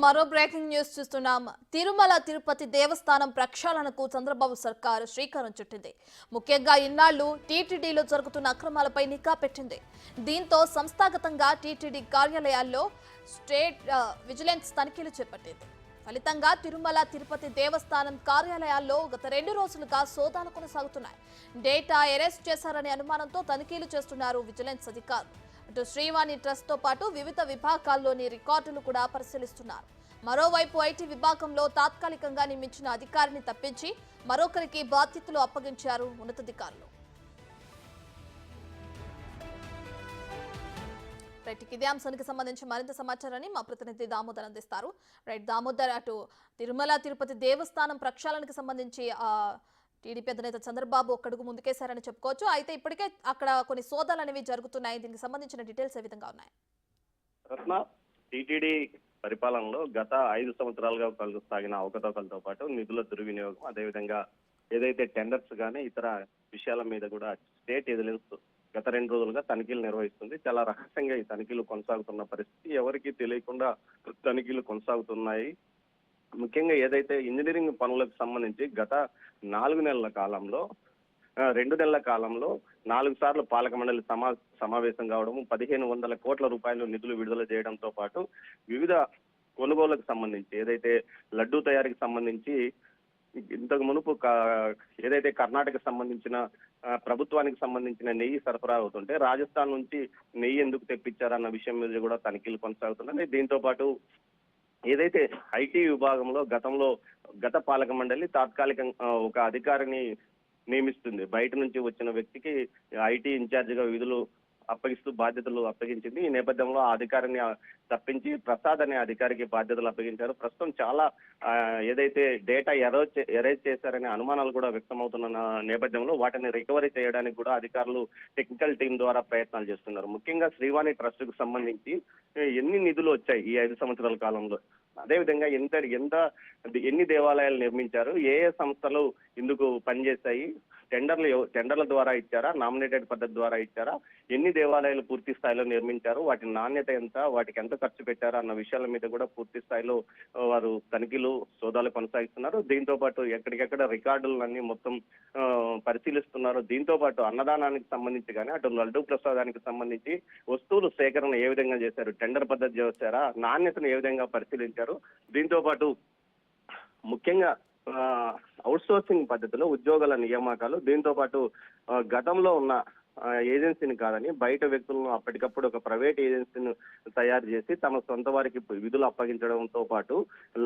మరో breaking news చూస్తున్నాం. తిరుమల తిరుపతి దేవస్థానం ప్రక్షాళనకు చంద్రబాబు సర్కారు శ్రీకారం చుట్టింది. ముఖ్యంగా ఇన్నాళ్లు టీటీడీలో జరుగుతున్న అక్రమాలపై నిఘా పెట్టింది. దీంతో సంస్థాగతంగా టీటీడీ కార్యాలయాల్లో స్టేట్ విజిలెన్స్ తనిఖీలు చేపట్టింది. ఫలితంగా తిరుమల తిరుపతి దేవస్థానం కార్యాలయాల్లో గత 2 రోజులుగా సోదాలు కొనసాగుతున్నాయి. డేటా అరెస్ట్ చేశారనే అనుమానంతో తనిఖీలు చేస్తున్నారు విజిలెన్స్ అధికారులు. అటు శ్రీవాణి ట్రస్ట్ తో పాటు వివిధ విభాగాల్లోని రికార్డులు కూడా పరిశీలిస్తున్నారు. మరోవైపు ఐటీ విభాగంలో తాత్కాలికంగా నియమించిన అధికారిని తప్పించి మరొకరికి బాధ్యతలు అప్పగించారు ఉన్నతాధికారులు. ఇదే అంశానికి సంబంధించి మరింత సమాచారాన్ని మా ప్రతినిధి దామోదర్ అందిస్తారు. రైట్ దామోదర్, అటు తిరుమల తిరుపతి దేవస్థానం ప్రక్షాళనకు సంబంధించి టీడీపీ అధినేత చంద్రబాబు ఒక్కడుగు ముందుకేశారని చెప్పుకోవచ్చు. అయితే ఇప్పటికే అక్కడ కొన్ని సోదాలు అనేవి జరుగుతున్నాయి. దీనికి సంబంధించిన డీటెయిల్స్ ఏ విధంగా ఉన్నాయి? రత్న, టీటీడీ పరిపాలనలో గత 5 సంవత్సరాలుగా కొనసాగిన అవకతవకలతో పాటు నిధుల దుర్వినియోగం, అదేవిధంగా ఏదైతే టెండర్స్ కానీ ఇతర విషయాల మీద కూడా స్టేట్ విజిలెన్స్ గత 2 రోజులుగా తనిఖీలు నిర్వహిస్తుంది. చాలా రహస్యంగా ఈ తనిఖీలు కొనసాగుతున్న పరిస్థితి, ఎవరికి తెలియకుండా తనిఖీలు కొనసాగుతున్నాయి. ముఖ్యంగా ఏదైతే ఇంజనీరింగ్ పనులకు సంబంధించి గత 4 నెలల కాలంలో 2 నెలల కాలంలో 4 సార్లు పాలక మండలి సమావేశం కావడం, 1500 కోట్ల రూపాయలు నిధులు విడుదల చేయడంతో పాటు వివిధ కొనుగోళ్లకు సంబంధించి ఏదైతే లడ్డూ తయారీకి సంబంధించి ఇంతకు మునుపు ఏదైతే కర్ణాటక సంబంధించిన ప్రభుత్వానికి సంబంధించిన నెయ్యి సరఫరా అవుతుంటే రాజస్థాన్ నుంచి నెయ్యి ఎందుకు తెప్పించారన్న విషయం మీద కూడా తనిఖీలు కొనసాగుతున్నాయి. దీంతో పాటు ఏదైతే ఐటీ విభాగంలో గత పాలక మండలి తాత్కాలికంగా ఒక అధికారిని నియమిస్తుంది. బయట నుంచి వచ్చిన వ్యక్తికి ఐటీ ఇన్ఛార్జిగా విధులు అప్పగిస్తూ బాధ్యతలు అప్పగించింది. ఈ నేపథ్యంలో ఆ అధికారిని తప్పించి ప్రసాద్ అనే అధికారికి బాధ్యతలు అప్పగించారు. ప్రస్తుతం చాలా ఏదైతే డేటా ఎరేజ్ చేశారనే అనుమానాలు కూడా వ్యక్తమవుతున్న నేపథ్యంలో వాటిని రికవరీ చేయడానికి కూడా అధికారులు టెక్నికల్ టీం ద్వారా ప్రయత్నాలు చేస్తున్నారు. ముఖ్యంగా శ్రీవాణి ట్రస్ట్ కు సంబంధించి ఎన్ని నిధులు వచ్చాయి ఈ 5 సంవత్సరాల కాలంలో, అదేవిధంగా ఎన్ని దేవాలయాలు నిర్మించారు, ఏ సంస్థలు ఇందుకు పనిచేస్తాయి, టెండర్ల ద్వారా ఇచ్చారా, నామినేటెడ్ పద్ధతి ద్వారా ఇచ్చారా, ఎన్ని దేవాలయాలు పూర్తి స్థాయిలో నిర్మించారు, వాటి నాణ్యత ఎంత, వాటికి ఎంత ఖర్చు పెట్టారా అన్న విషయాల మీద కూడా పూర్తి స్థాయిలో వారు తనిఖీలు సోదాలు కొనసాగిస్తున్నారు. దీంతో పాటు ఎక్కడికెక్కడ రికార్డులన్నీ మొత్తం పరిశీలిస్తున్నారు. దీంతో పాటు అన్నదానానికి సంబంధించి కానీ అటు లడ్డూ ప్రసాదానికి సంబంధించి వస్తువులు సేకరణ ఏ విధంగా చేశారు, టెండర్ పద్ధతి చేశారా, నాణ్యతను ఏ విధంగా పరిశీలించారు. దీంతో పాటు ముఖ్యంగా అవుట్సోర్సింగ్ పద్ధతిలో ఉద్యోగాల నియామకాలు, దీంతో పాటు గతంలో ఉన్న ఏజెన్సీని కాదని బయట వ్యక్తులను అప్పటికప్పుడు ఒక ప్రైవేట్ ఏజెన్సీని తయారు చేసి తమ సొంత వారికి విధులు అప్పగించడంతో పాటు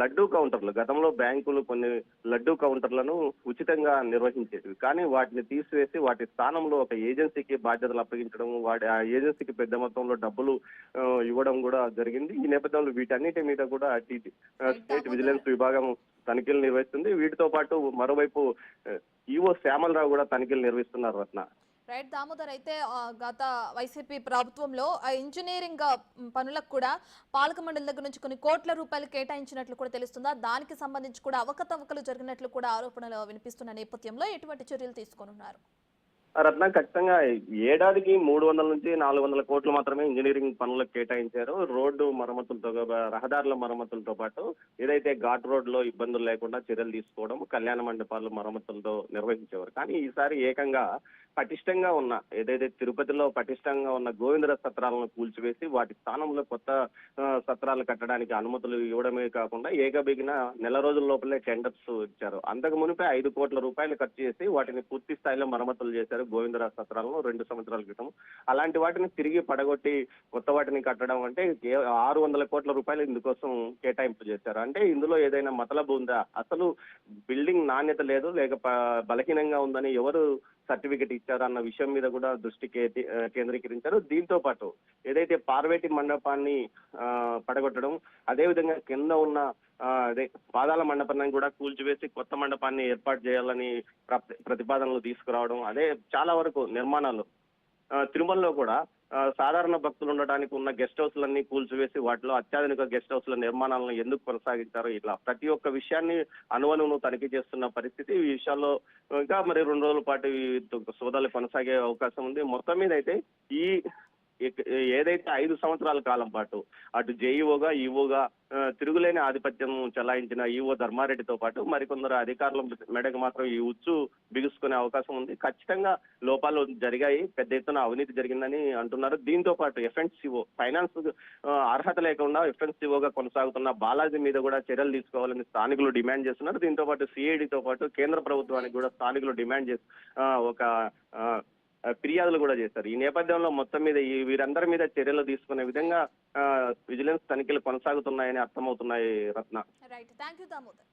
లడ్డూ కౌంటర్లు, గతంలో బ్యాంకులు కొన్ని లడ్డూ కౌంటర్లను ఉచితంగా నిర్వహించేవి, కానీ వాటిని తీసివేసి వాటి స్థానంలో ఒక ఏజెన్సీకి బాధ్యతలు అప్పగించడం, ఆ ఏజెన్సీకి పెద్ద మొత్తంలో డబ్బులు ఇవ్వడం కూడా జరిగింది. ఈ నేపథ్యంలో వీటన్నిటి మీద కూడా స్టేట్ విజిలెన్స్ విభాగం తనిఖీలు నిర్వహిస్తుంది. వీటితో పాటు మరోవైపు ఈవో శ్యామలరావు కూడా తనిఖీలు నిర్వహిస్తున్నారు. రత్న, రైట్ దామోదర్, అయితే గత వైసీపీ ప్రభుత్వంలో ఇంజనీరింగ్ పనులకు కూడా పాలక మండలి దగ్గర నుంచి కొన్ని కోట్ల రూపాయలు కేటాయించినట్లు కూడా తెలుస్తుందా? దానికి సంబంధించి కూడా అవకతవకలు జరిగినట్లు కూడా ఆరోపణలు వినిపిస్తున్న నేపథ్యంలో ఎటువంటి చర్యలు తీసుకొనున్నారు? రత్న, ఖచ్చితంగా ఏడాదికి 300 నుంచి 400 కోట్లు మాత్రమే ఇంజనీరింగ్ పనులకు కేటాయించారు. రోడ్డు మరమ్మతులతో, రహదారుల మరమ్మతులతో పాటు ఏదైతే ఘాట్ రోడ్ లో ఇబ్బందులు లేకుండా చర్యలు తీసుకోవడం, కళ్యాణ మండపాలు మరమ్మతులతో నిర్వహించేవారు. కానీ ఈసారి ఏకంగా పటిష్టంగా ఉన్న ఏదైతే తిరుపతిలో పటిష్టంగా ఉన్న గోవిందర సత్రాలను కూల్చివేసి వాటి స్థానంలో కొత్త సత్రాలు కట్టడానికి అనుమతులు ఇవ్వడమే కాకుండా ఏకబిగిన నెల రోజుల లోపలే టెండర్స్ ఇచ్చారు. అంతకు మునిపే 5 కోట్ల రూపాయలు ఖర్చు చేసి వాటిని పూర్తి స్థాయిలో మరమ్మతులు చేశారు గోవిందర సత్రాలను 2 సంవత్సరాల క్రితం. అలాంటి వాటిని తిరిగి పడగొట్టి కొత్త వాటిని కట్టడం అంటే 600 కోట్ల రూపాయలు ఇందుకోసం కేటాయింపు చేశారు. అంటే ఇందులో ఏదైనా మతలబు ఉందా? అసలు బిల్డింగ్ నాణ్యత లేదు, లేక బలహీనంగా ఉందని ఎవరు సర్టిఫికెట్ ఇచ్చారన్న విషయం మీద కూడా దృష్టి కేంద్రీకరించారు. దీంతో పాటు ఏదైతే పార్వతి మండపాన్ని పడగొట్టడం, అదేవిధంగా కింద ఉన్న అదే పాదాల మండపాన్ని కూడా కూల్చివేసి కొత్త మండపాన్ని ఏర్పాటు చేయాలని ప్రతిపాదనలు తీసుకురావడం, అదే చాలా వరకు నిర్మాణాలు తిరుమలలో కూడా సాధారణ భక్తులు ఉండడానికి ఉన్న గెస్ట్ హౌస్లన్నీ కూల్చివేసి వాటిలో అత్యాధునిక గెస్ట్ హౌస్ల నిర్మాణాలను ఎందుకు కొనసాగించారో ఇట్లా ప్రతి ఒక్క విషయాన్ని అనువనును తనిఖీ చేస్తున్న పరిస్థితి. ఈ విషయాల్లో ఇంకా మరి 2 రోజుల పాటు సోదాలు కొనసాగే అవకాశం ఉంది. మొత్తం మీద అయితే ఈ ఏదైతే 5 సంవత్సరాల కాలం పాటు అటు జేఈఓగా ఈఓగా తిరుగులేని ఆధిపత్యం చెలాయించిన ఈఓ ధర్మారెడ్డితో పాటు మరికొందరు అధికారుల మెడకు మాత్రం ఈ ఉచ్చు బిగుసుకునే అవకాశం ఉంది. ఖచ్చితంగా లోపాలు జరిగాయి, పెద్ద ఎత్తున అవినీతి జరిగిందని అంటున్నారు. దీంతో పాటు ఎఫ్ఎన్సీఓ ఫైనాన్స్ అర్హత లేకుండా ఎఫ్ఎన్సీఓగా కొనసాగుతున్న బాలాజీ మీద కూడా చర్యలు తీసుకోవాలని స్థానికులు డిమాండ్ చేస్తున్నారు. దీంతో పాటు సిఐడితో పాటు కేంద్ర ప్రభుత్వానికి కూడా స్థానికులు డిమాండ్ చేసి ఒక ఫిర్యాదులు కూడా చేశారు. ఈ నేపథ్యంలో మొత్తం మీద వీరందరి మీద చర్యలు తీసుకునే విధంగా విజిలెన్స్ తనిఖీలు కొనసాగుతున్నాయని అర్థమవుతున్నాయి Ratna. Right, thank you Damodar.